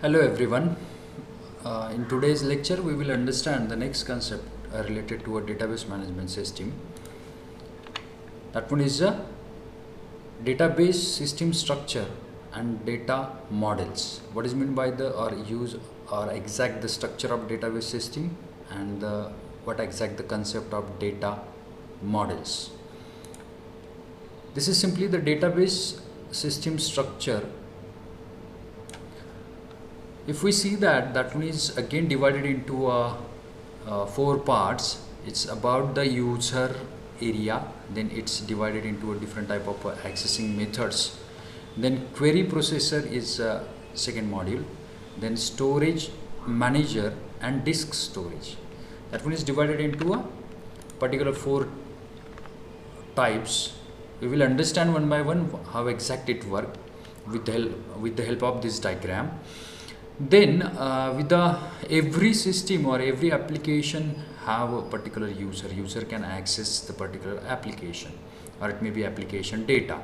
Hello everyone. In today's lecture, we will understand the next concept related to a database management system. That one is a database system structure and data models. What is meant by the or use or exact the structure of database system and what exact the concept of data models. This is simply the database system structure. If we see that one is again divided into four parts. It's about the user area, then it's divided into a different type of accessing methods. Then query processor is second module, then storage manager and disk storage. That one is divided into a particular four types. We will understand one by one how exact it works with the help of this diagram. Then every system or every application have a particular user can access the particular application, or it may be application data.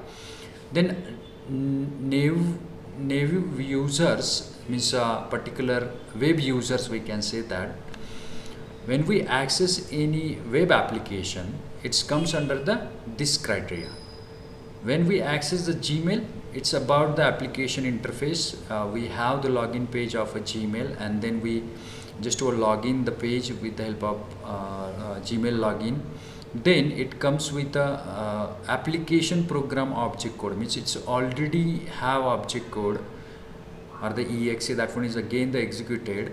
Then nav users means particular web users, we can say that when we access any web application, it comes under this criteria. When we access the Gmail, it's about the application interface. We have the login page of a Gmail, and then we just log in the page with the help of Gmail login. Then it comes with a application program object code, means it's already have object code or the exe. That one is again the executed,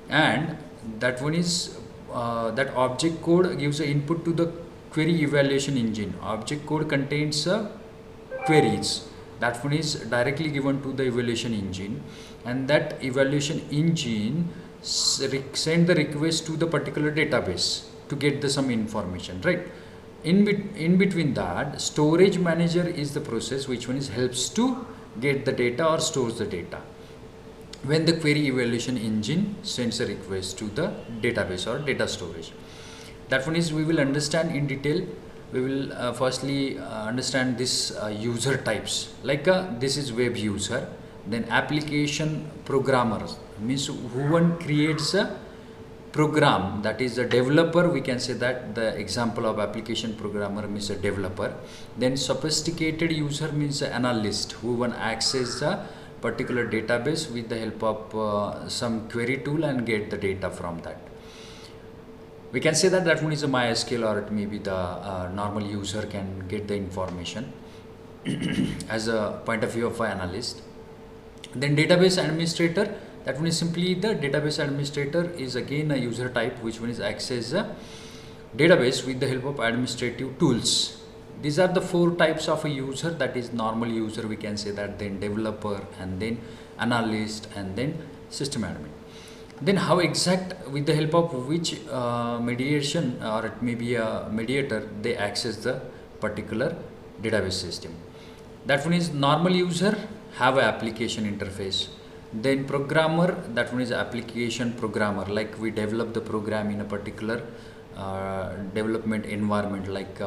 and that one is that object code gives an input to the query evaluation engine. Object code contains queries. That one is directly given to the evaluation engine, and that evaluation engine send the request to the particular database to get some information, right? In between that, storage manager is the process which one is helps to get the data or stores the data when the query evaluation engine sends a request to the database or data storage. That one is we will understand in detail. We will firstly understand this user types, like this is web user. Then application programmers means who one creates a program, that is a developer. We can say that the example of application programmer means a developer. Then sophisticated user means an analyst who one access a particular database with the help of some query tool and get the data from that. We can say that one is a MySQL, or it may be the normal user can get the information as a point of view of an analyst. Then database administrator, that one is simply the database administrator is again a user type which one is access a database with the help of administrative tools. These are the four types of a user, that is normal user, we can say that, then developer, and then analyst, and then system admin. Then how exact, with the help of which mediation, or it may be a mediator, they access the particular database system. That one is normal user have an application interface. Then programmer, that one is application programmer, like we develop the program in a particular development environment, like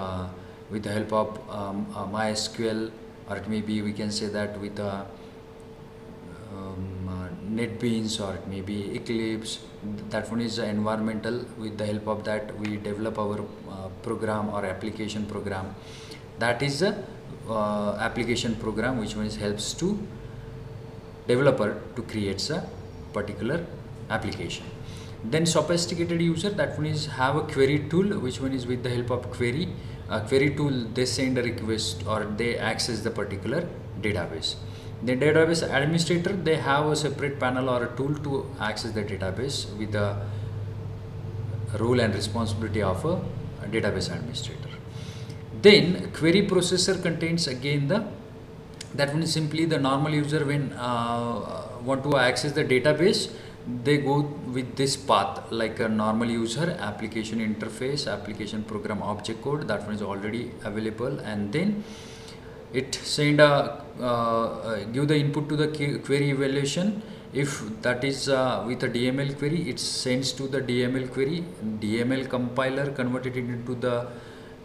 with the help of MySQL, or it may be we can say that with NetBeans, or it may be Eclipse. That one is environmental. With the help of that we develop our program or application program. That is a application program which one is helps to developer to create a particular application. Then sophisticated user, that one is have a query tool, which one is with the help of query tool they send a request or they access the particular database. The database administrator, they have a separate panel or a tool to access the database with the role and responsibility of a database administrator. Then query processor contains again that one is simply the normal user when want to access the database, they go with this path, like a normal user, application interface, application program object code, that one is already available, and then it send give the input to the query evaluation. If that is with a DML query, it sends to the DML query. DML compiler converted it into the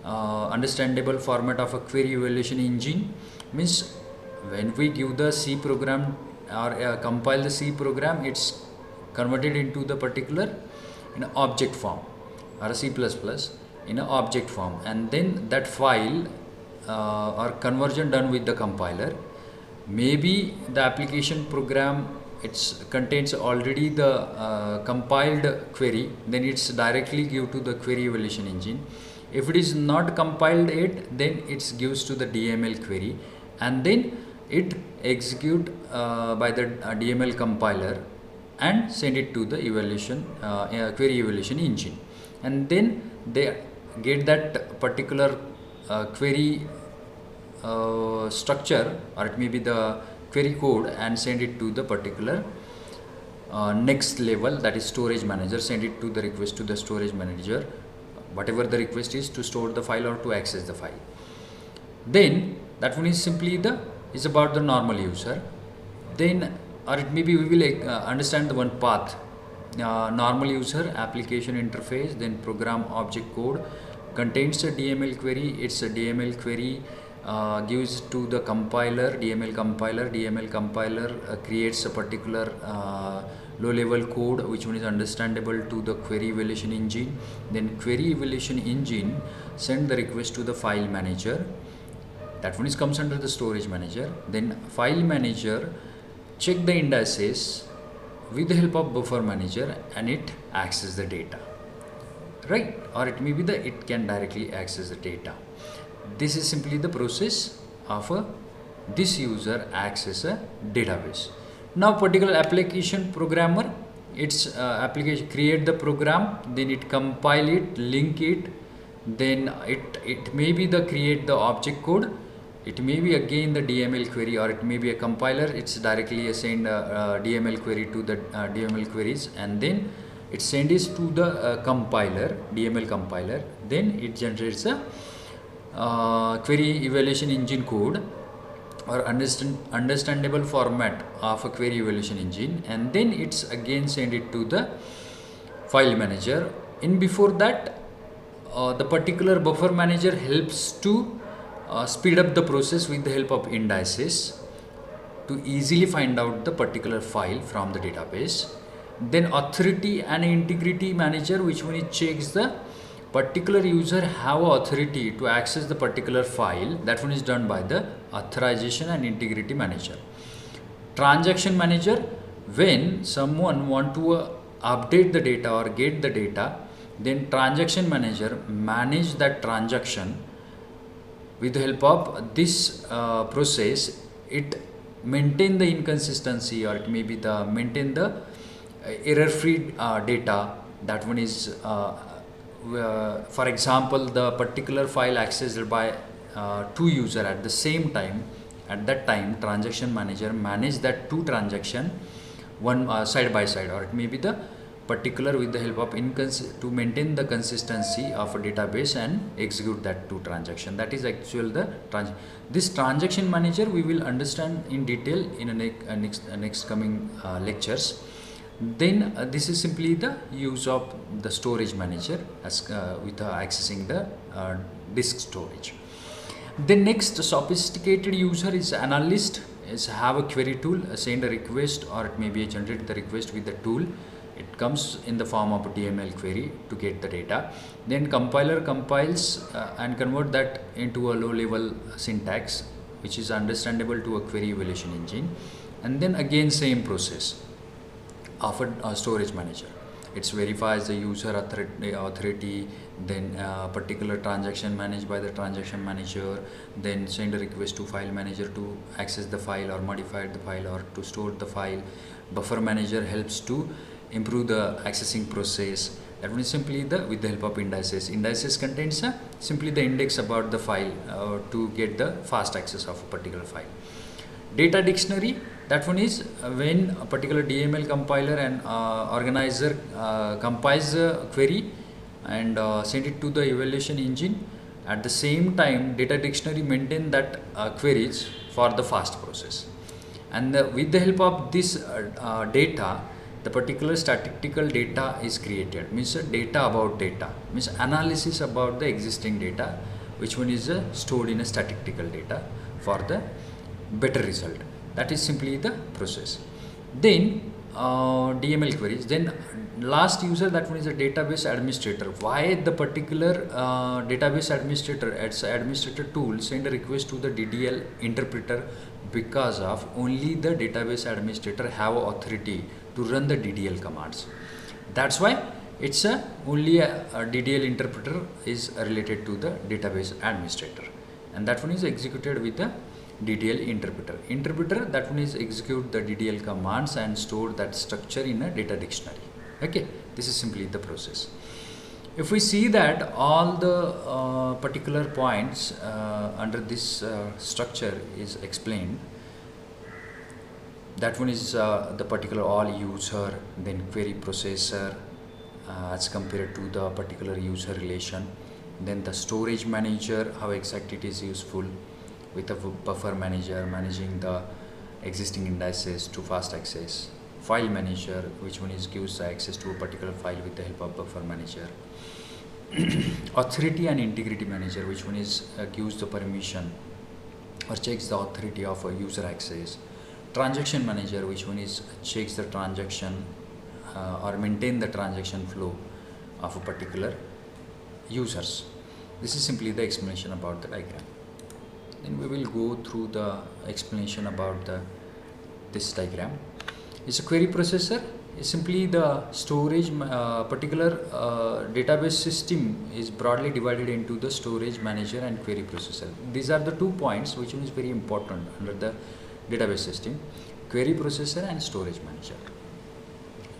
understandable format of a query evaluation engine. Means when we give the C program or compile the C program, it's converted into the particular in a object form, or a C++ in an object form, and then that file or conversion done with the compiler. Maybe the application program it contains already the compiled query, then it's directly give to the query evaluation engine. If it is not compiled yet, then it gives to the DML query, and then it execute by the DML compiler and send it to the evaluation query evaluation engine, and then they get that particular query structure, or it may be the query code, and send it to the particular next level, that is storage manager. Send it to the request to the storage manager, whatever the request is, to store the file or to access the file. Then that one is simply is about the normal user. Then, or it maybe we will understand the one path, normal user, application interface, then program object code, contains a DML query. It's a DML query gives to the compiler, DML compiler creates a particular low level code which one is understandable to the query evaluation engine. Then query evaluation engine send the request to the file manager, that one is comes under the storage manager. Then file manager check the indices with the help of buffer manager, and it access the data, right? Or it may be it can directly access the data. This is simply the process of this user access a database. Now particular application programmer, its application create the program, then it compile it, link it, then it may be the create the object code, it may be again the DML query, or it may be a compiler, it's directly send DML query to the DML queries, and then it sends to the compiler, DML compiler, then it generates a query evaluation engine code or understandable format of a query evaluation engine, and then it's again send it to the file manager. In before that, the particular buffer manager helps to speed up the process with the help of indices to easily find out the particular file from the database. Then authority and integrity manager, which one it checks the particular user have authority to access the particular file, that one is done by the authorization and integrity manager. Transaction manager, when someone want to update the data or get the data, then transaction manager manage that transaction with the help of this process. It maintain the inconsistency, or it may be the maintain the error free data. That one is for example, the particular file accessed by two user at the same time. At that time, transaction manager manage that two transaction one side by side, or it may be the particular with the help of to maintain the consistency of a database and execute that two transaction. That is actual the this transaction manager we will understand in detail in a next coming lectures. Then this is simply the use of the storage manager as with accessing the disk storage. The next sophisticated user is analyst, is have a query tool, send a request, or it may be generate the request with the tool. It comes in the form of a DML query to get the data. Then compiler compiles and convert that into a low level syntax which is understandable to a query evaluation engine. And then again same process of a storage manager. It verifies the user authority, then particular transaction managed by the transaction manager, then send a request to file manager to access the file or modify the file or to store the file. Buffer manager helps to improve the accessing process. That one is simply with the help of indices. Indices contains simply the index about the file to get the fast access of a particular file. Data dictionary, that one is when a particular DML compiler and organizer compiles a query and send it to the evaluation engine. At the same time, data dictionary maintain that queries for the fast process. And with the help of this data, the particular statistical data is created. Means data about data, means analysis about the existing data, which one is stored in a statistical data for the better result. That is simply the process. Then DML queries. Then last user, that one is a database administrator. Why the particular database administrator, as administrator tool, send a request to the DDL interpreter? Because of only the database administrator have authority to run the DDL commands. That's why it's only a DDL interpreter is related to the database administrator, and that one is executed with the DDL interpreter. Interpreter, that one is execute the DDL commands and store that structure in a data dictionary. Okay, this is simply the process. If we see that all the particular points under this structure is explained, that one is the particular all user, then query processor as compared to the particular user relation, then the storage manager, how exactly it is useful, with a buffer manager managing the existing indices to fast access, file manager, which one is gives access to a particular file with the help of buffer manager, authority and integrity manager, which one is gives the permission or checks the authority of a user access, transaction manager, which one is checks the transaction or maintain the transaction flow of a particular users. This is simply the explanation about the diagram. Then we will go through the explanation about this diagram. It's a query processor. It's simply the storage particular database system is broadly divided into the storage manager and query processor. These are the 2 points which is very important under the database system: query processor and storage manager.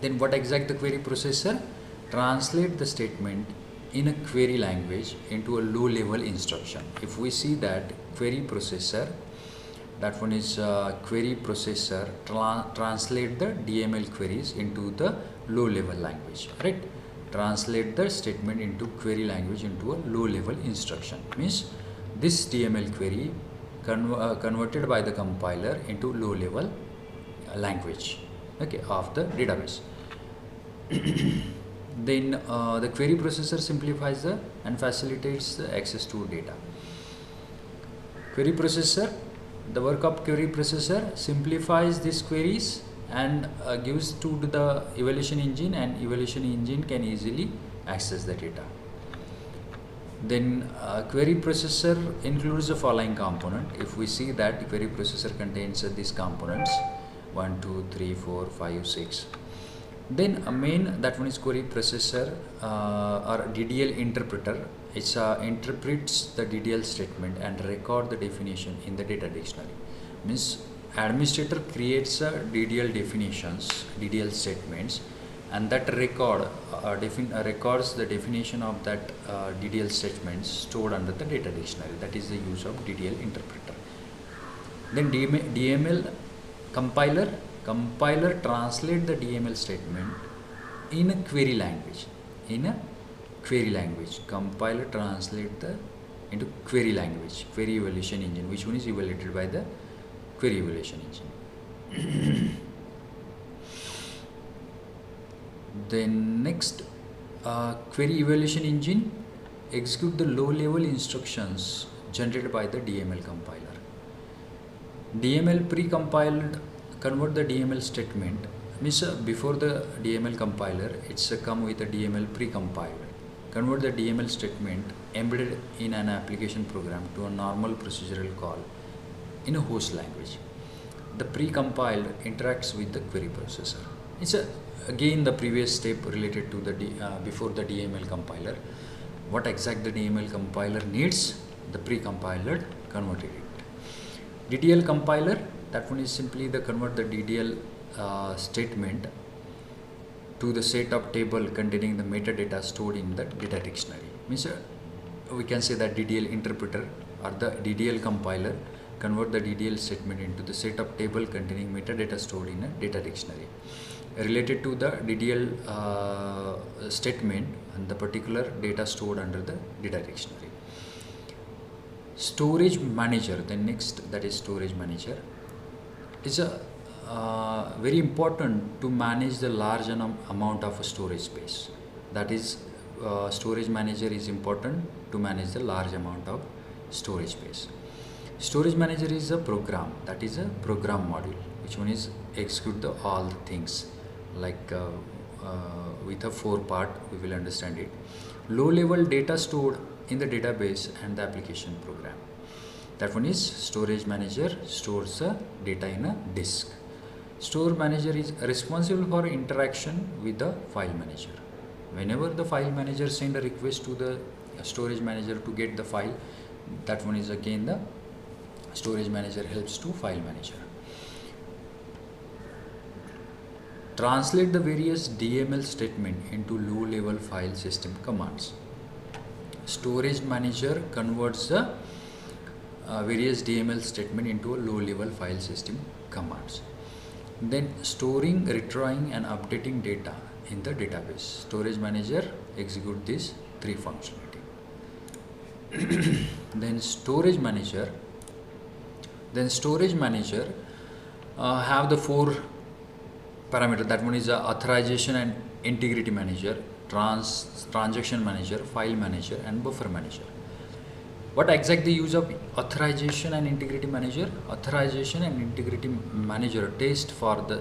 Then what exact the query processor? Translate the statement in a query language into a low level instruction. If we see that query processor, that one is query processor translate the DML queries into the low level language, right? Translate the statement into query language into a low level instruction, means this DML query converted by the compiler into low level language, okay, of the database. Then the query processor simplifies and facilitates the access to data. Query processor, the work of query processor simplifies these queries and gives to the evaluation engine, and evaluation engine can easily access the data. Then query processor includes the following component. If we see that query processor contains these components 1, 2, 3, 4, 5, 6. Then a main, that one is query processor or DDL interpreter. It interprets the DDL statement and record the definition in the data dictionary. Means administrator creates DDL definitions, DDL statements, and that records the definition of that DDL statements stored under the data dictionary. That is the use of DDL interpreter. Then DML compiler translate the DML statement in a query language. Compiler translate into query language, query evaluation engine, which one is evaluated by the query evaluation engine. Then next, query evaluation engine execute the low level instructions generated by the DML compiler. DML pre-compiled convert the DML statement, means before the DML compiler, it's come with a DML pre-compiled. Convert the DML statement embedded in an application program to a normal procedural call in a host language. The pre-compiled interacts with the query processor. It's again the previous step related to the before the DML compiler. What exact the DML compiler needs, the pre-compiled converted it. DDL compiler, that one is simply the convert the DDL statement to the set of table containing the metadata stored in the data dictionary. Means we can say that DDL interpreter or the DDL compiler convert the DDL statement into the set of table containing metadata stored in a data dictionary related to the DDL statement and the particular data stored under the data dictionary. Storage manager, the next, that is storage manager, is a very important to manage the large amount of storage space. That is, storage manager is important to manage the large amount of storage space. Storage manager is a program, that is a program module, which one is execute the all the things like with a 4 part we will understand it. Low level data stored in the database and the application program. That one is storage manager stores the data in a disk. Store manager is responsible for interaction with the file manager. Whenever the file manager send a request to the storage manager to get the file, that one is again the storage manager helps to file manager. Translate the various DML statement into low level file system commands. Storage manager converts the various DML statement into a low level file system commands. Then storing, retrieving and updating data in the database. Storage manager execute these 3 functionality. Then storage manager have the 4 parameter. That one is authorization and integrity manager, transaction manager, file manager and buffer manager. What exactly use of authorization and integrity manager? Authorization and integrity manager test for the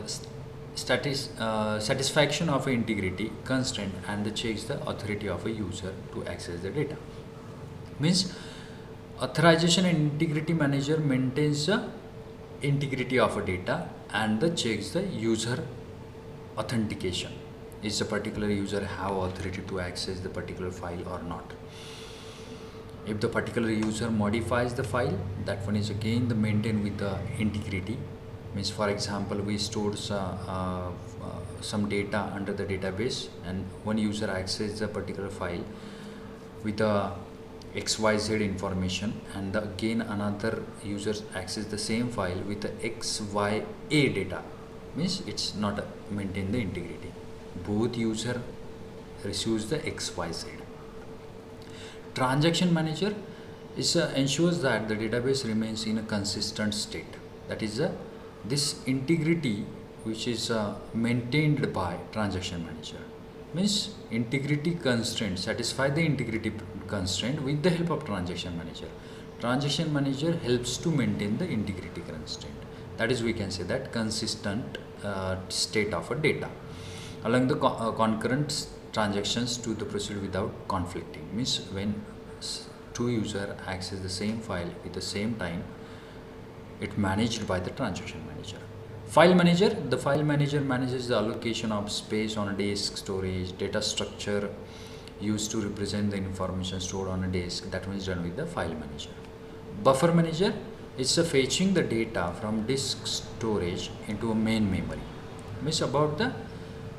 satisfaction of integrity constraint and checks the authority of a user to access the data. Means authorization and integrity manager maintains the integrity of a data and checks the user authentication. Is a particular user have authority to access the particular file or not? If the particular user modifies the file, that one is again the maintained with the integrity. Means for example, we stored some data under the database and one user accesses the particular file with the XYZ information and again another user access the same file with the XYA data. Means it's not maintain the integrity. Both user receives the XYZ. Transaction manager is ensures that the database remains in a consistent state. That is this integrity which is maintained by transaction manager. Means integrity constraint, satisfy the integrity constraint with the help of transaction manager. Transaction manager helps to maintain the integrity constraint. That is, we can say that consistent state of a data, allowing the concurrent transactions to the proceed without conflicting. Means when 2 user access the same file with the same time, it managed by the transaction manager. File manager, the file manager manages the allocation of space on a disk, storage, data structure used to represent the information stored on a disk. That one is done with the file manager. Buffer manager is fetching the data from disk storage into a main memory. Means about the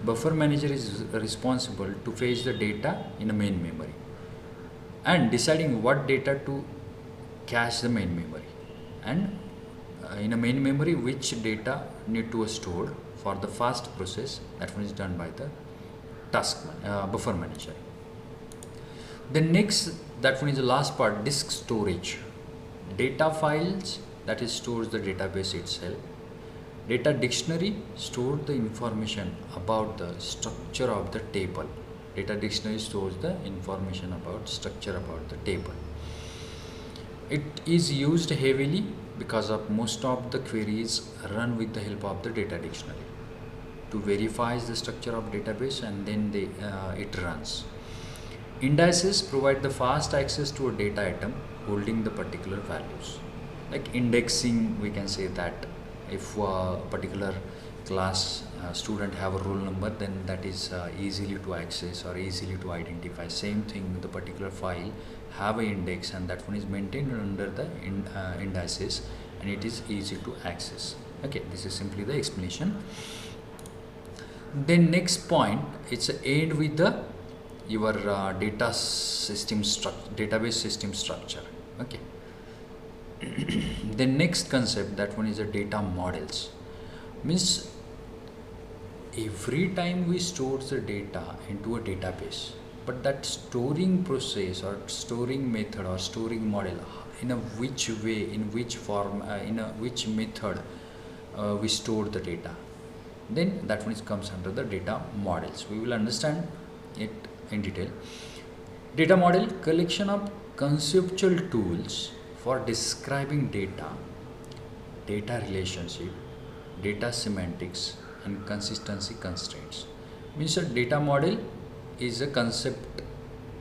buffer manager is responsible to fetch the data in a main memory and deciding what data to cache the main memory and in a main memory which data need to be stored for the fast process. That one is done by the buffer manager. The next, that one is the last part, disk storage. Data files, that is stores the database itself. Data dictionary stores the information about the structure of the table. Data dictionary stores the information about structure about the table. It is used heavily because of most of the queries run with the help of the data dictionary to verify the structure of database and then it runs. Indices provide the fast access to a data item holding the particular values. Like indexing, we can say that if a particular class student have a roll number, then that is easily to access or easily to identify. Same thing, the particular file have an index and that one is maintained under the indices and it is easy to access. Okay, this is simply the explanation. Then next point, it's end with the your database system structure. Okay. The next concept, that one is the data models. Means every time we store the data into a database, but that storing process or storing method or storing model, in a which way, in which form, in a which method we store the data, then that one comes under the data models. We will understand it in detail. Data model, collection of conceptual tools for describing data, data relationship, data semantics, and consistency constraints. Means a data model is a concept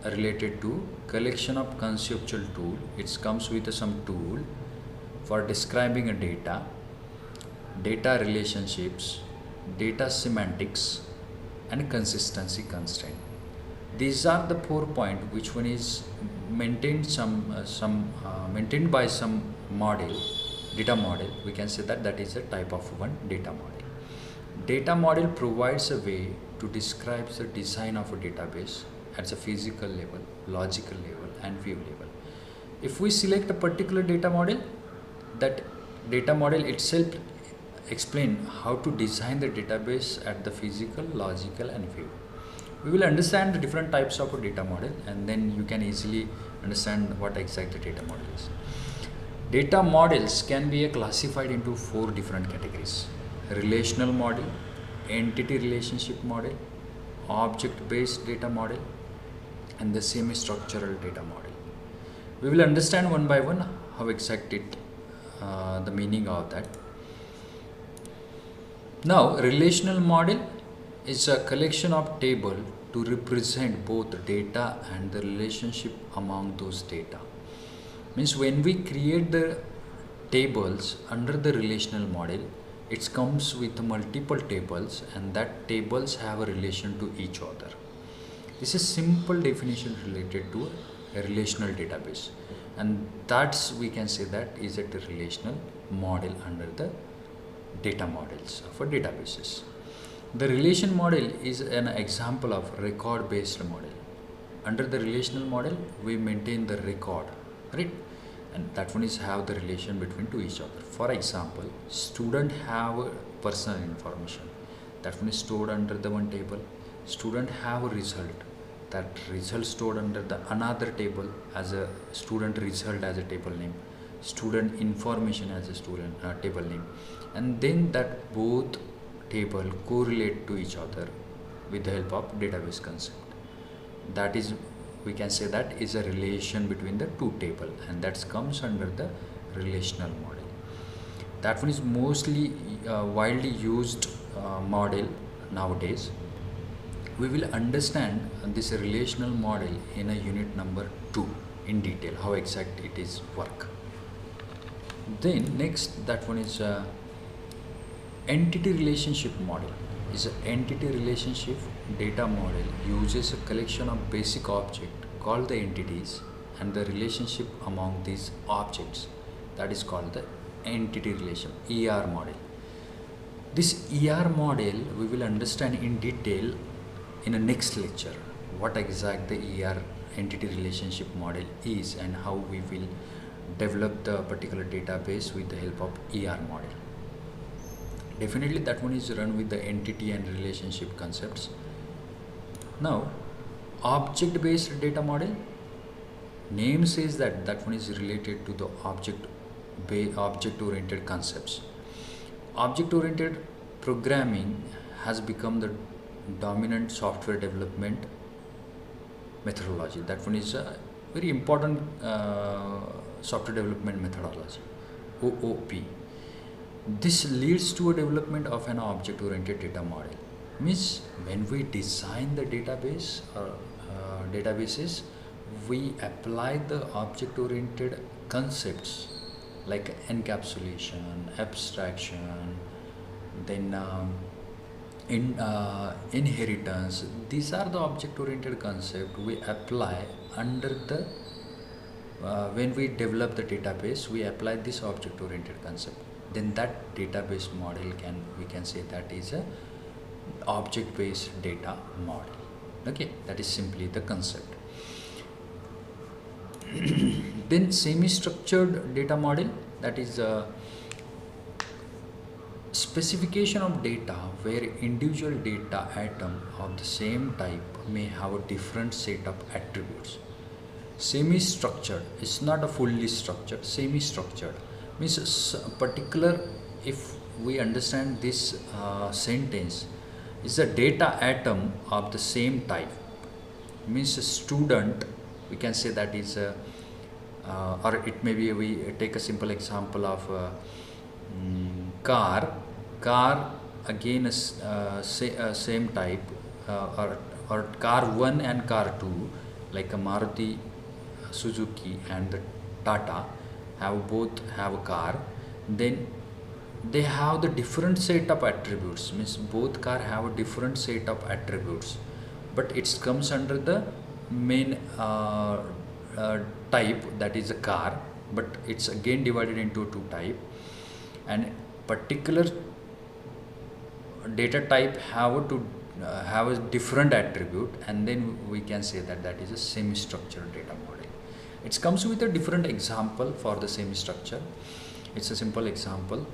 related to collection of conceptual tool. It comes with some tool for describing a data, data relationships, data semantics, and consistency constraint. These are the 4 points which one is maintained maintained by some model, data model. We can say that that is a type of one data model. Data model provides a way to describe the design of a database at the physical level, logical level, and view level. If we select a particular data model, that data model itself explain how to design the database at the physical, logical, and view. We will understand the different types of a data model, and then you can easily understand what exactly data model is. Data models can be classified into 4 different categories: relational model, entity relationship model, object-based data model, and the semi-structural data model. We will understand one by one how exact it, the meaning of that. Now, relational model is a collection of table to represent both data and the relationship among those data. Means when we create the tables under the relational model, it comes with multiple tables, and that tables have a relation to each other. This is simple definition related to a relational database, and that's we can say that is a relational model under the data models for databases. The relation model is an example of record based model. Under the relational model, we maintain the record, right? And that one is have the relation between to each other. For example, student have personal information, that one is stored under the one table. Student have a result, that result stored under the another table as a student result as a table name, student information as a student table name, and then that both table correlate to each other with the help of database concept. That is, we can say that is a relation between the two table, and that comes under the relational model. That one is mostly widely used model nowadays. We will understand this relational model in a unit number 2 in detail, how exact it is work. Then next, that one is entity relationship model. Is an entity relationship data model uses a collection of basic objects called the entities and the relationship among these objects, that is called the entity relation, ER model. This ER model we will understand in detail in a next lecture, what exact the ER entity relationship model is and how we will develop the particular database with the help of ER model. Definitely that one is run with the entity and relationship concepts. Now, object based data model, name says that that one is related to the object oriented concepts. Object oriented programming has become the dominant software development methodology. That one is a very important software development methodology, OOP. This leads to a development of an object oriented data model. Means when we design the database or databases, we apply the object oriented concepts like encapsulation, abstraction, then inheritance. These are the object oriented concepts we apply under the when we develop the database, we apply this object oriented concept. Then that database model we can say that is a object based data model. Okay, that is simply the concept. Then semi structured data model, that is a specification of data where individual data item of the same type may have a different set of attributes. Semi structured is not a fully structured. Semi structured means particular, if we understand this sentence, is a data atom of the same type. Means a student, we can say that is a or it may be, we take a simple example of car again is same type, or car 1 and car 2, like a Maruti Suzuki and the Tata both have a car. Then they have the different set of attributes, means both car have a different set of attributes, but it comes under the main type, that is a car, but it's again divided into two type, and particular data type have to have a different attribute, and then we can say that that is a semi-structured data model. It comes with a different example for the semi-structure. It's a simple example.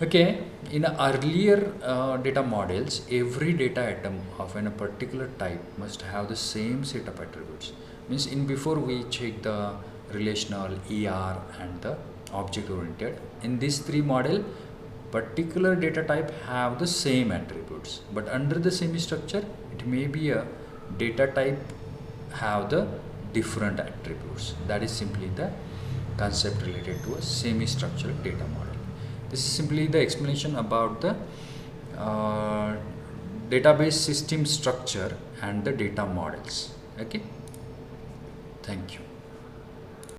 Okay, in earlier data models, every data item of a particular type must have the same set of attributes. Means in before we check the relational, ER and the object oriented. In these three model, particular data type have the same attributes, but under the semi-structure it may be a data type have the different attributes. That is simply the concept related to a semi-structured data model. This is simply the explanation about the database system structure and the data models. Okay, thank you.